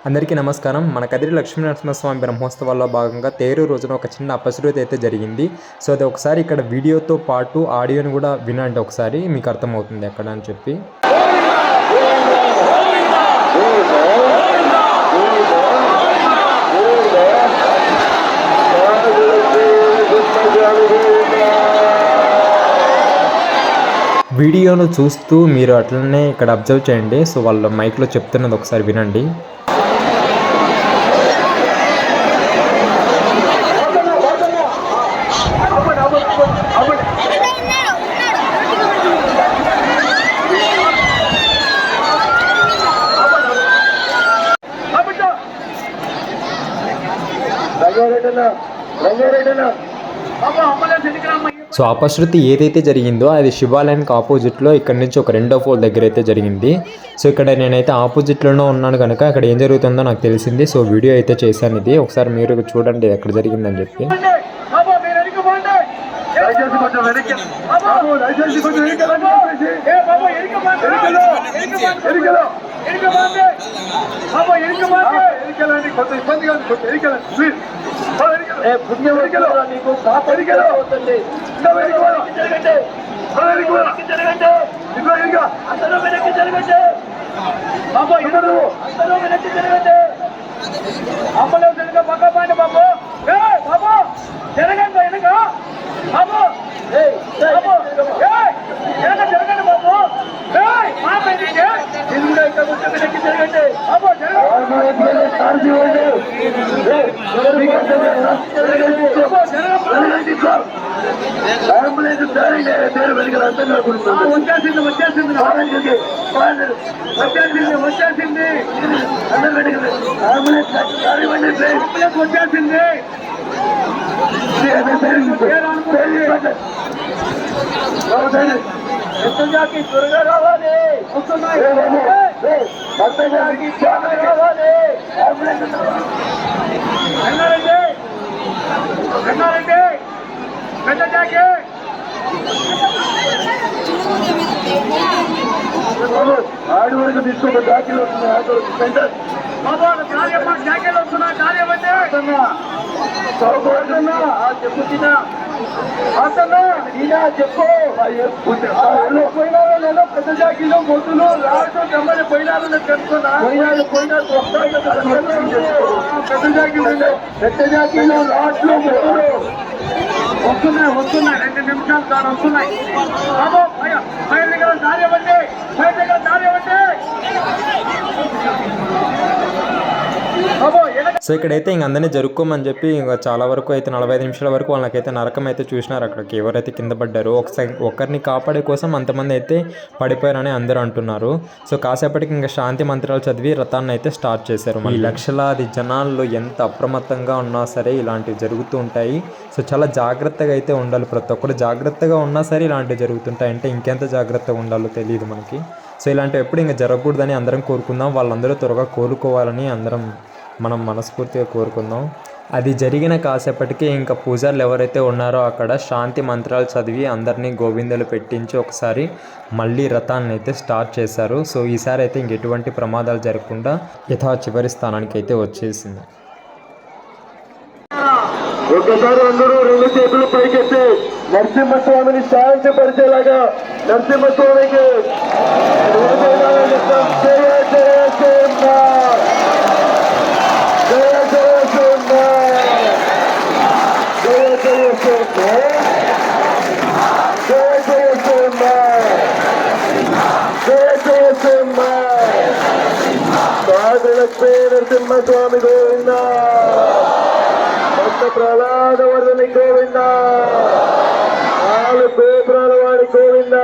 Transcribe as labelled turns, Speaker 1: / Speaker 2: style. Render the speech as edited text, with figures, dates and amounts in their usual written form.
Speaker 1: అందరికీ నమస్కారం. మన కదిరి లక్ష్మీనరసింహస్వామి బ్రహ్మోత్సవాల్లో భాగంగా తేరు రోజున ఒక చిన్న అపశృతి అయితే జరిగింది. సో అది ఒకసారి ఇక్కడ వీడియోతో పాటు ఆడియోని కూడా వినండి, ఒకసారి మీకు అర్థమవుతుంది ఎక్కడ అని చెప్పి. వీడియోను చూస్తూ మీరు అట్లనే ఇక్కడ అబ్జర్వ్ చేయండి. సో వాళ్ళ మైక్లో చెప్తున్నది ఒకసారి వినండి. సో అపశృతి ఏదైతే జరిగిందో అది శివాలయానికి ఆపోజిట్లో ఇక్కడ నుంచి ఒక 2వ ఫ్లోర్ దగ్గర అయితే జరిగింది. సో ఇక్కడ నేనైతే ఆపోజిట్లోనే ఉన్నాను కనుక అక్కడ ఏం జరుగుతుందో నాకు తెలిసింది. సో వీడియో అయితే చేశాను, ఇది ఒకసారి మీరు చూడండి ఎక్కడ జరిగిందని చెప్పి.
Speaker 2: ఆడి వరకు తీసుకో జాకీలు చెప్పు పోయినారో లేదో పెద్ద జాకీలో మొద్దులు రాజు కమ్మని పోయినారని తెలుసుకున్నా పెద్ద జాకీలో రాజు మొద్దులు వస్తున్నాయి 2 నిమిషాలు దాని వస్తున్నాయి. బయట దగ్గర దారి ఇవ్వండి, బయట దగ్గర దారి ఇవ్వండి.
Speaker 1: సో ఇక్కడైతే ఇంక అందరినీ జరుపుకోమని చెప్పి ఇంకా చాలా వరకు అయితే 45 నిమిషాల వరకు వాళ్ళకైతే నరకం అయితే చూసినారు. అక్కడికి ఎవరైతే కింద పడ్డారో ఒకరిని కాపాడే కోసం అంతమంది అయితే పడిపోయారని అందరూ అంటున్నారు. సో కాసేపటికి ఇంకా శాంతి మంత్రాలు చదివి రథాన్ని అయితే స్టార్ట్ చేశారు. ఈ లక్షలాది జనాల్లో ఎంత అప్రమత్తంగా ఉన్నా సరే ఇలాంటివి జరుగుతూ ఉంటాయి. సో చాలా జాగ్రత్తగా అయితే ఉండాలి, ప్రతి ఒక్కరు జాగ్రత్తగా ఉన్నా సరే ఇలాంటివి జరుగుతుంటాయి. అంటే ఇంకెంత జాగ్రత్తగా ఉండాలో తెలియదు మనకి. సో ఇలాంటివి ఎప్పుడు ఇంకా జరగకూడదని అందరం కోరుకుందాం. వాళ్ళందరూ త్వరగా కోలుకోవాలని అందరం మనం మనస్ఫూర్తిగా కోరుకుందాం. అది జరిగిన కాసేపటికి ఇంకా పూజారులు ఎవరైతే ఉన్నారో అక్కడ శాంతి మంత్రాలు చదివి అందరినీ గోవిందలు పెట్టించి ఒకసారి మళ్ళీ రథాన్ని అయితే స్టార్ట్ చేశారు. సో ఈసారి అయితే ఇంక ఎటువంటి ప్రమాదాలు జరగకుండా యథా చివరి స్థానానికి అయితే వచ్చేసింది.
Speaker 2: ఒకసారి అందరూ 2 చేతులు పైకెత్తి నరసింహస్వామిని శాంతిపరిచేలాగా నరసింహస్వామికి నరసింహస్వామి గోవింద, భక్త ప్రహ్లాదవర్ధని గోవింద, 4 గోపురాల వాడి గోవింద.